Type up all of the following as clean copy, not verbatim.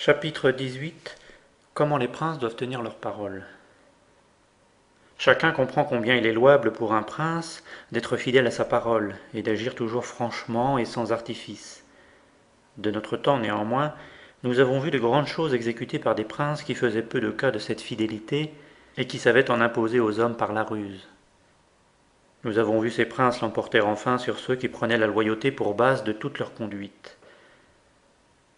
Chapitre 18. Comment les princes doivent tenir leur parole. Chacun comprend combien il est louable pour un prince d'être fidèle à sa parole et d'agir toujours franchement et sans artifice. De notre temps néanmoins, nous avons vu de grandes choses exécutées par des princes qui faisaient peu de cas de cette fidélité et qui savaient en imposer aux hommes par la ruse. Nous avons vu ces princes l'emporter enfin sur ceux qui prenaient la loyauté pour base de toute leur conduite.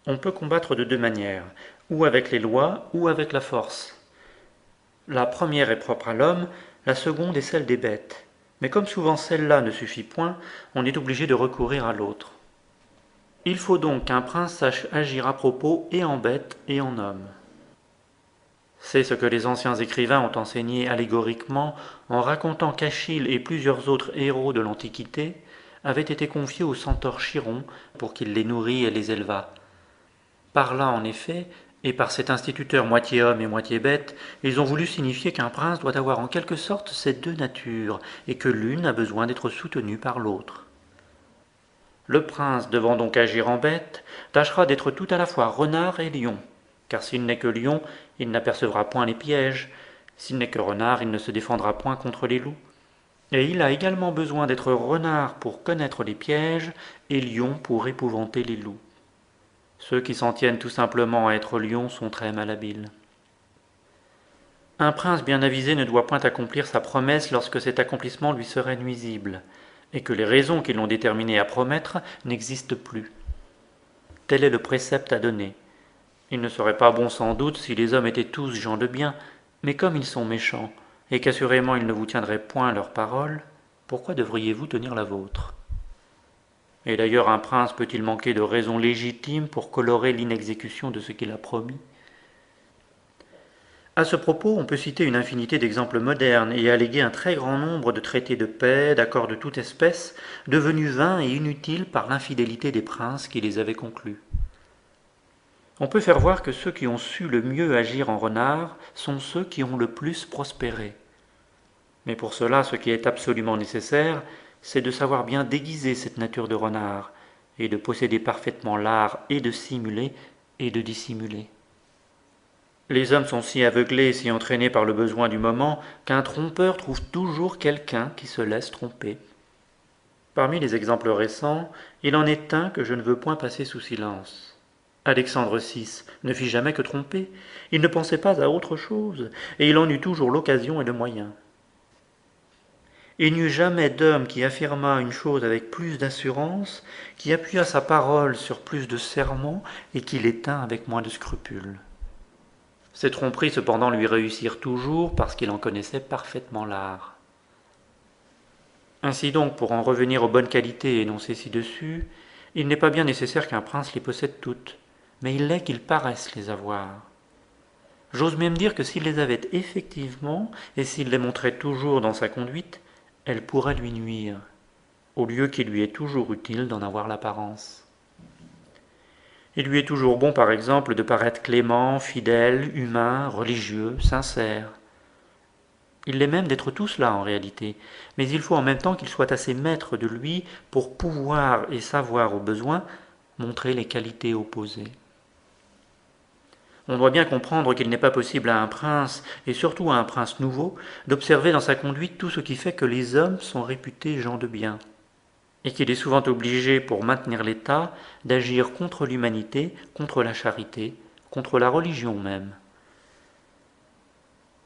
On peut combattre de deux manières, ou avec les lois, ou avec la force. La première est propre à l'homme, la seconde est celle des bêtes. Mais comme souvent celle-là ne suffit point, on est obligé de recourir à l'autre. Il faut donc qu'un prince sache agir à propos et en bête et en homme. C'est ce que les anciens écrivains ont enseigné allégoriquement en racontant qu'Achille et plusieurs autres héros de l'Antiquité avaient été confiés au centaure Chiron pour qu'il les nourrit et les élevât. Par là, en effet, et par cet instituteur moitié homme et moitié bête, ils ont voulu signifier qu'un prince doit avoir en quelque sorte ces deux natures, et que l'une a besoin d'être soutenue par l'autre. Le prince, devant donc agir en bête, tâchera d'être tout à la fois renard et lion, car s'il n'est que lion, il n'apercevra point les pièges, s'il n'est que renard, il ne se défendra point contre les loups. Et il a également besoin d'être renard pour connaître les pièges, et lion pour épouvanter les loups. Ceux qui s'en tiennent tout simplement à être lions sont très malhabiles. Un prince bien avisé ne doit point accomplir sa promesse lorsque cet accomplissement lui serait nuisible, et que les raisons qui l'ont déterminé à promettre n'existent plus. Tel est le précepte à donner. Il ne serait pas bon sans doute si les hommes étaient tous gens de bien, mais comme ils sont méchants, et qu'assurément ils ne vous tiendraient point leur parole, pourquoi devriez-vous tenir la vôtre ? Et d'ailleurs un prince peut-il manquer de raisons légitimes pour colorer l'inexécution de ce qu'il a promis ? À ce propos, on peut citer une infinité d'exemples modernes et alléguer un très grand nombre de traités de paix, d'accords de toute espèce, devenus vains et inutiles par l'infidélité des princes qui les avaient conclus. On peut faire voir que ceux qui ont su le mieux agir en renard sont ceux qui ont le plus prospéré. Mais pour cela, ce qui est absolument nécessaire, c'est de savoir bien déguiser cette nature de renard, et de posséder parfaitement l'art et de simuler et de dissimuler. Les hommes sont si aveuglés et si entraînés par le besoin du moment qu'un trompeur trouve toujours quelqu'un qui se laisse tromper. Parmi les exemples récents, il en est un que je ne veux point passer sous silence. Alexandre VI ne fit jamais que tromper, il ne pensait pas à autre chose, et il en eut toujours l'occasion et le moyen. Il n'y eut jamais d'homme qui affirma une chose avec plus d'assurance, qui appuya sa parole sur plus de serments et qui l'étint avec moins de scrupules. Ces tromperies cependant lui réussirent toujours parce qu'il en connaissait parfaitement l'art. Ainsi donc, pour en revenir aux bonnes qualités énoncées ci-dessus, il n'est pas bien nécessaire qu'un prince les possède toutes, mais il l'est qu'il paraisse les avoir. J'ose même dire que s'il les avait effectivement, et s'il les montrait toujours dans sa conduite, elle pourrait lui nuire, au lieu qu'il lui est toujours utile d'en avoir l'apparence. Il lui est toujours bon, par exemple, de paraître clément, fidèle, humain, religieux, sincère. Il l'est même d'être tout cela en réalité, mais il faut en même temps qu'il soit assez maître de lui pour pouvoir et savoir au besoin montrer les qualités opposées. On doit bien comprendre qu'il n'est pas possible à un prince, et surtout à un prince nouveau, d'observer dans sa conduite tout ce qui fait que les hommes sont réputés gens de bien, et qu'il est souvent obligé, pour maintenir l'État, d'agir contre l'humanité, contre la charité, contre la religion même.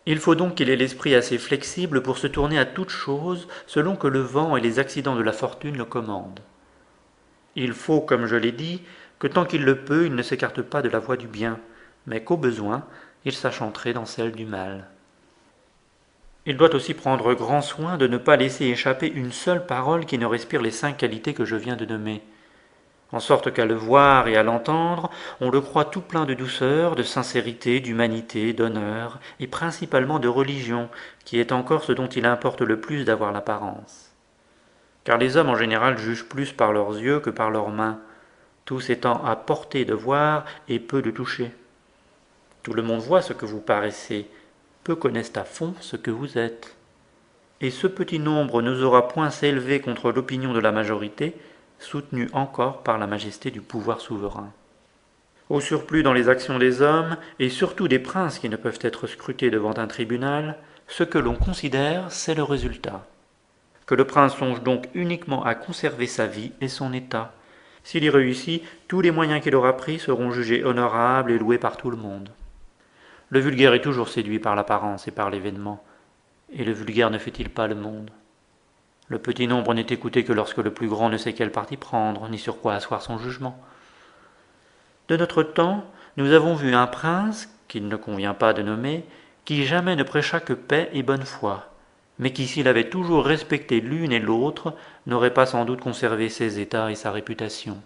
Il faut donc qu'il ait l'esprit assez flexible pour se tourner à toute chose selon que le vent et les accidents de la fortune le commandent. Il faut, comme je l'ai dit, que tant qu'il le peut, il ne s'écarte pas de la voie du bien, mais qu'au besoin, il sache entrer dans celle du mal. Il doit aussi prendre grand soin de ne pas laisser échapper une seule parole qui ne respire les 5 qualités que je viens de nommer, en sorte qu'à le voir et à l'entendre, on le croit tout plein de douceur, de sincérité, d'humanité, d'honneur, et principalement de religion, qui est encore ce dont il importe le plus d'avoir l'apparence. Car les hommes en général jugent plus par leurs yeux que par leurs mains, tous étant à portée de voir et peu de toucher. Tout le monde voit ce que vous paraissez, peu connaissent à fond ce que vous êtes. Et ce petit nombre n'osera point s'élever contre l'opinion de la majorité, soutenue encore par la majesté du pouvoir souverain. Au surplus dans les actions des hommes, et surtout des princes qui ne peuvent être scrutés devant un tribunal, ce que l'on considère, c'est le résultat. Que le prince songe donc uniquement à conserver sa vie et son état. S'il y réussit, tous les moyens qu'il aura pris seront jugés honorables et loués par tout le monde. Le vulgaire est toujours séduit par l'apparence et par l'événement, et le vulgaire ne fait-il pas le monde? Le petit nombre n'est écouté que lorsque le plus grand ne sait quel parti prendre, ni sur quoi asseoir son jugement. De notre temps, nous avons vu un prince, qu'il ne convient pas de nommer, qui jamais ne prêcha que paix et bonne foi, mais qui, s'il avait toujours respecté l'une et l'autre, n'aurait pas sans doute conservé ses états et sa réputation.